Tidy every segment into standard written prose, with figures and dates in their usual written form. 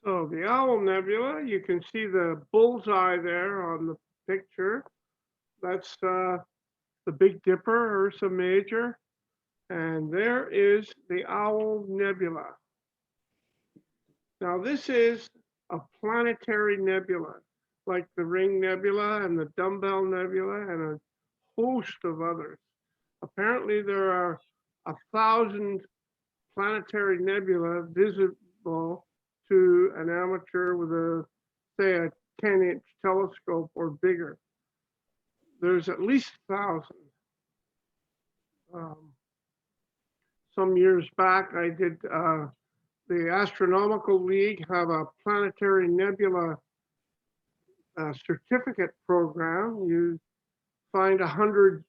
So the Owl Nebula, you can see the bullseye there on the picture. That's the Big Dipper, Ursa Major. And there is the Owl Nebula. Now this is a planetary nebula, like the Ring Nebula and the Dumbbell Nebula and a host of others. Apparently there are 1,000 planetary nebula visible to an amateur with say, a 10-inch telescope or bigger. There's at least 1,000. Some years back, I did the Astronomical League have a planetary nebula certificate program. You find 100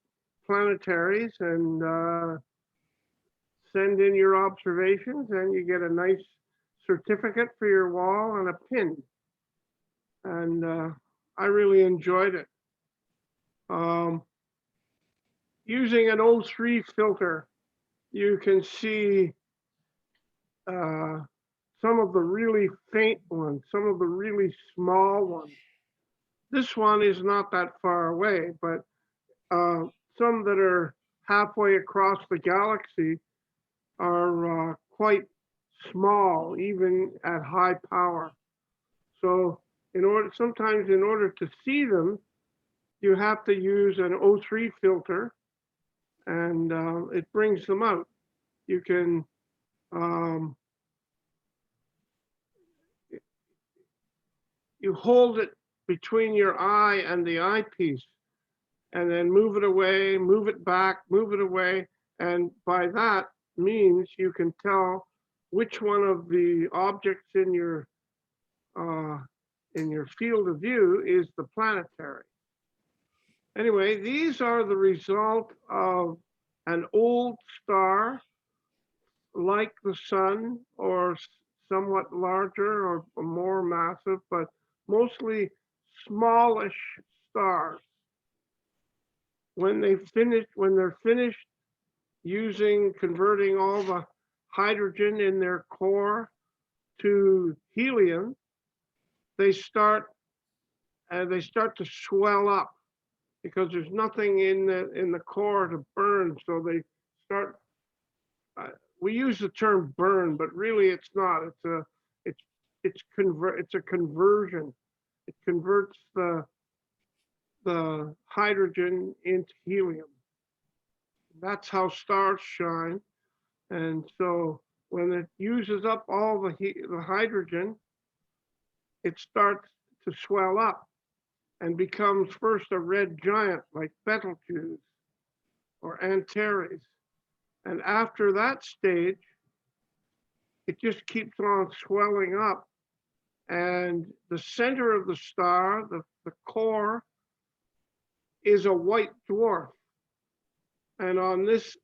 planetaries and send in your observations, and you get a nice certificate for your wall and a pin. And I really enjoyed it. Using an O3 filter, you can see some of the really faint ones, some of the really small ones. This one is not that far away, but some that are halfway across the galaxy are quite small, even at high power. So sometimes in order to see them, you have to use an O3 filter, and it brings them out. You can you hold it between your eye and the eyepiece, and then move it away, move it back, move it away, and by that means you can tell which one of the objects in your field of view is the planetary. Anyway, these are the result of an old star like the sun, or somewhat larger or more massive, but mostly smallish stars. When they're finished converting all the hydrogen in their core to helium, they start to swell up because there's nothing in the core to burn. So they start. We use the term burn, but really it's not. It's a conversion. It converts the hydrogen into helium. That's how stars shine. And so when it uses up all the hydrogen, it starts to swell up and becomes first a red giant like Betelgeuse or Antares. And after that stage, it just keeps on swelling up. And the center of the star, the core, is a white dwarf. And on this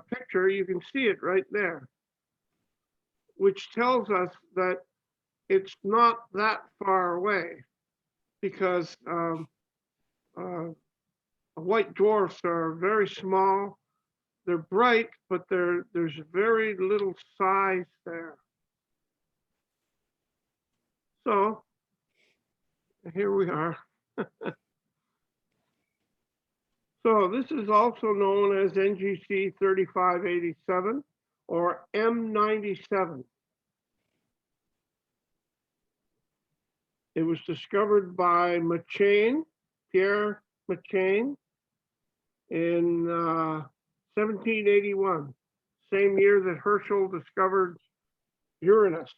picture, you can see it right there, which tells us that it's not that far away, because white dwarfs are very small. They're bright, but there's very little size there. So here we are. So this is also known as NGC 3587 or M97. It was discovered by Pierre Monyh, in 1781, same year that Herschel discovered Uranus.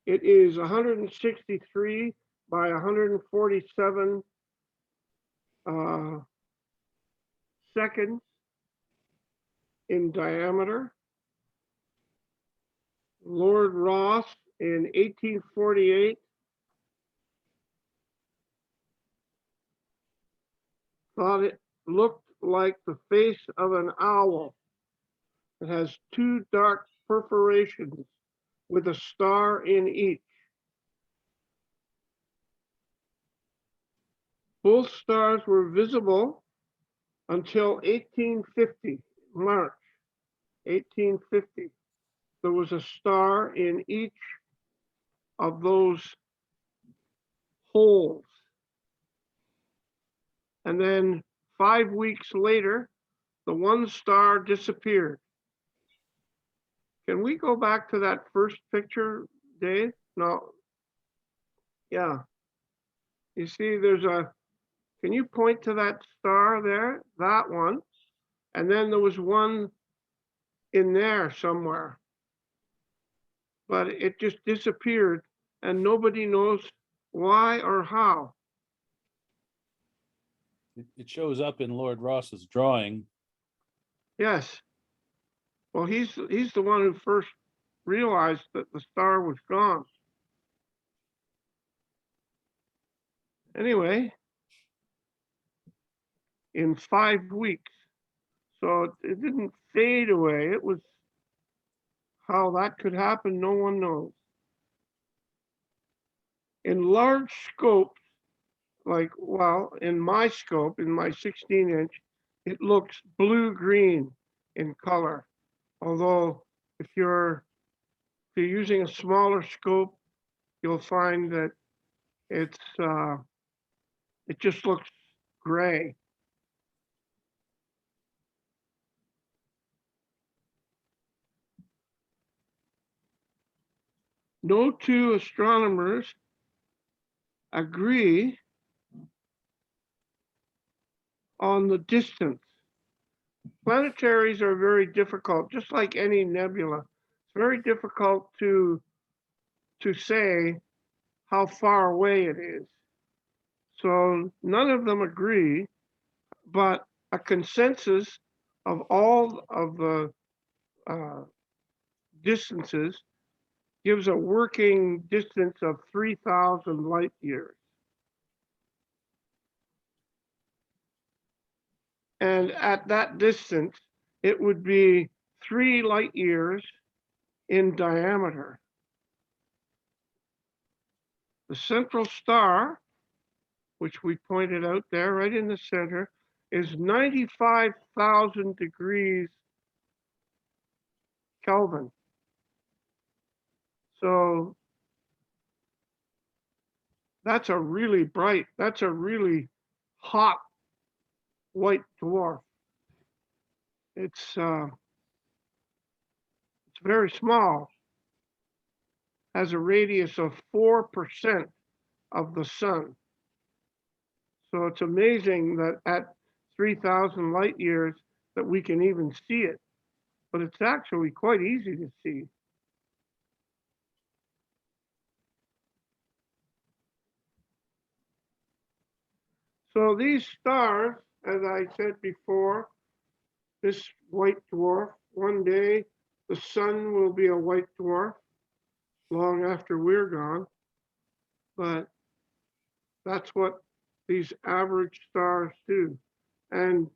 It is 163 by 147 seconds in diameter. Lord Rosse in 1848 thought it looked like the face of an owl. It has two dark perforations with a star in each. Both stars were visible until 1850, March 1850. there was a star in each of those holes. And then 5 weeks later, the one star disappeared. Can we go back to that first picture, Dave? No. Yeah. You see, can you point to that star there? That one. And then there was one in there somewhere. But it just disappeared and nobody knows why or how. It shows up in Lord Ross's drawing. Yes. Well, he's the one who first realized that the star was gone. Anyway, in 5 weeks. So it didn't fade away. It was how that could happen, no one knows. In large scopes, like, well, in my scope, in my 16-inch, it looks blue-green in color. Although if you're using a smaller scope, you'll find that it just looks gray. No two astronomers agree on the distance. Planetaries are very difficult, just like any nebula. It's very difficult to say how far away it is. So none of them agree, but a consensus of all of the distances gives a working distance of 3,000 light years. And at that distance, it would be 3 light years in diameter. The central star, which we pointed out there right in the center, is 95,000 degrees Kelvin. So that's a really bright, that's a really hot white dwarf. It's very small, has a radius of 4% of the sun. So it's amazing that at 3,000 light years that we can even see it, but it's actually quite easy to see. So these stars, as I said before, this white dwarf, one day the sun will be a white dwarf long after we're gone, but that's what these average stars do. And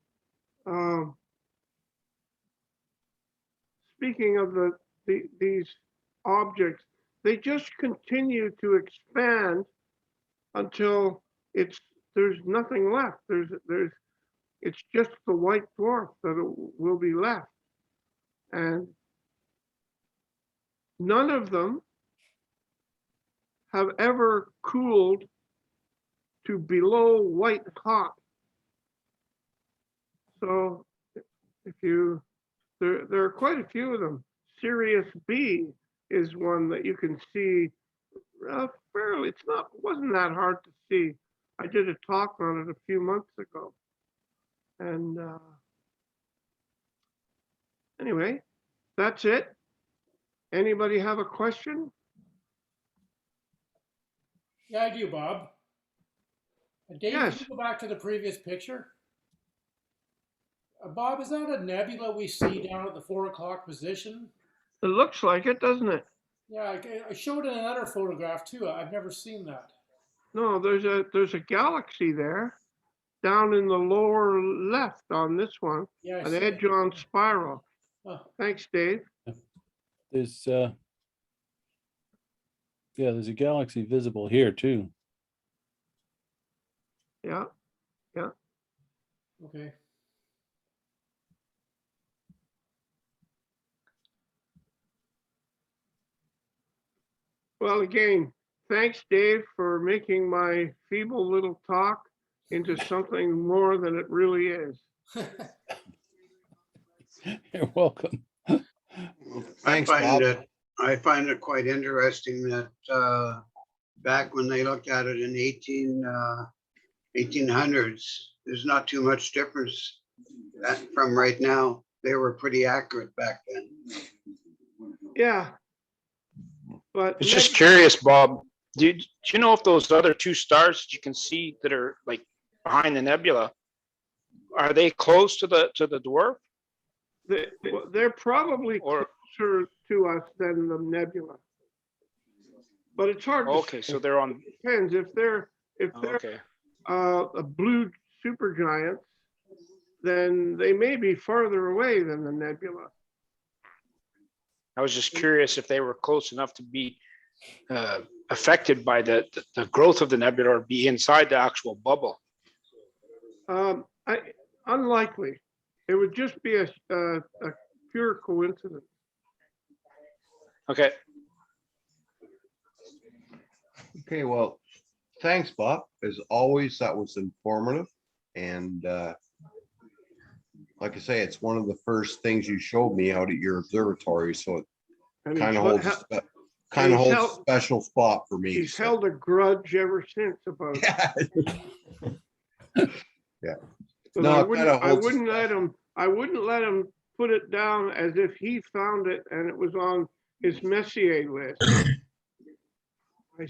speaking of these objects, they just continue to expand until there's nothing left. It's just the white dwarf that will be left. And none of them have ever cooled to below white hot. So there are quite a few of them. Sirius B is one that you can see fairly, wasn't that hard to see. I did a talk on it a few months ago. And anyway, that's it. Anybody have a question? Yeah, I do, Bob. Dave, Yes. can you go back to the previous picture? Bob, is that a nebula we see down at the 4 o'clock position? It looks like it, doesn't it? Yeah, I showed it in another photograph too. I've never seen that. No, there's a galaxy there down in the lower left on this one, Yeah, an edge-on spiral. Oh. Thanks, Dave. There's there's a galaxy visible here too. Yeah, yeah. Okay. Well, again, thanks, Dave, for making my feeble little talk into something more than it really is. You're welcome. Thanks, find Bob. I find it quite interesting that back when they looked at it in 1800s, there's not too much difference from right now. They were pretty accurate back then. Yeah. But It's just curious, Bob. Do you know if those other two stars that you can see that are like behind the nebula, are they close to the dwarf? they're probably Or closer to us than the nebula. But it's hard to okay, so they're on. depends if they're Okay, a blue supergiant, then they may be farther away than the nebula. I was just curious if they were close enough to be affected by the growth of the nebula or be inside the actual bubble. Unlikely. It would just be a pure coincidence. Okay, Okay, well, thanks, Bob. As always, that was informative. And like I say, it's one of the first things you showed me out at your observatory. So it And kind of he's holds, hel- kind of he's holds a held- special spot for me. he's so. held a grudge ever since about it. Yeah. But No, I it wouldn't, kinda I holds a wouldn't let special- him, I wouldn't let him put it down as if he found it and it was on his Messier list.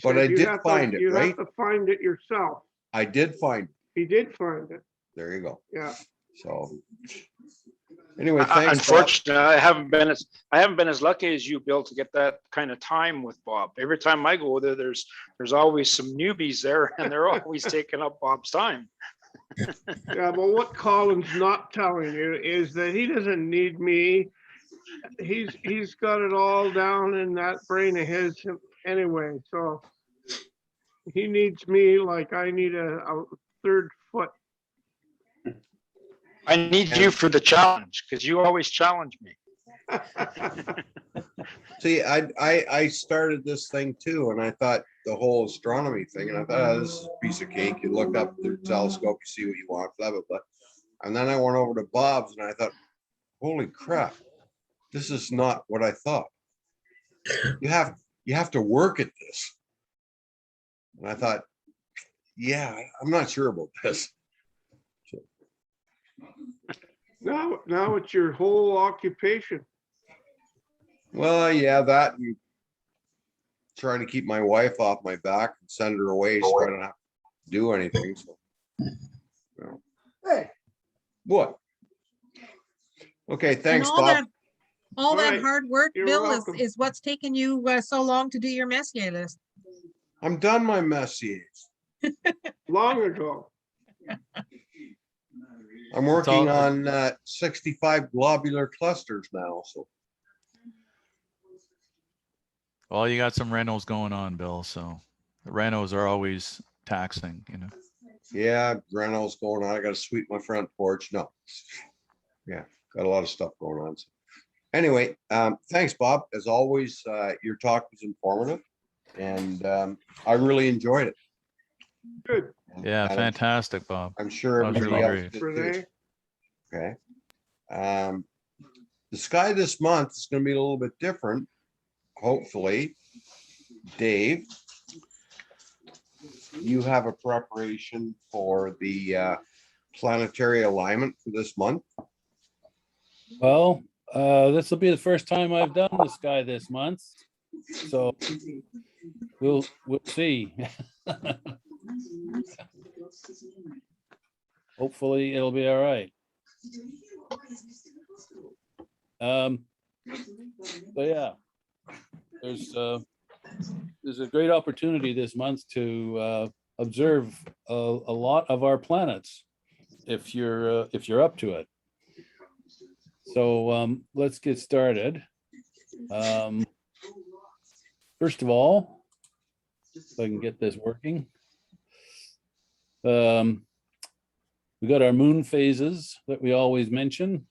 But I "You did have to- find it, You right? have to find it yourself. I did find, He did find it, there you go. yeah. So anyway, thanks, Bob. unfortunately, I haven't been as lucky as you, Bill, to get that kind of time with Bob. Every time I go there, there's always some newbies there, and they're always taking up Bob's time. Yeah, but what Colin's not telling you is that he doesn't need me. He's got it all down in that brain of his anyway, so he needs me like I need a third foot. I need you for the challenge because you always challenge me. See, I started this thing too, and I thought the whole astronomy thing, and I thought, oh, this is a piece of cake. You look up the telescope, you see what you want, blah, blah, blah. And then I went over to Bob's and I thought, holy crap, this is not what I thought. You have to work at this. And I thought, yeah, I'm not sure about this. Now it's your whole occupation. Well, yeah, that and trying to keep my wife off my back and send her away so I don't have to do anything. So, no. Hey, What? Okay, And thanks, all Bob. that, all All that right. hard work, You're Bill, welcome. is what's taken you so long to do your Messier list. I'm done my Messiers. Long ago. I'm working all- on 65 globular clusters now. So Well, you got some renos going on, Bill, so the renos are always taxing, yeah, Reynolds going on. I got to sweep my front porch. No, yeah, got a lot of stuff going on. So, anyway, thanks, Bob. As always, your talk was informative, and I really enjoyed it. Good. Yeah, And fantastic, Bob. I'm sure That was everybody really else great. did too. Renee, Okay. The sky this month is going to be a little bit different. Hopefully, Dave, you have a preparation for the planetary alignment for this month. Well, this will be the first time I've done the sky this month, so we'll see. Hopefully, it'll be all right. So yeah, there's a great opportunity this month to observe a lot of our planets if you're up to it. So let's get started. First of all, if I can get this working. We got our moon phases that we always mention.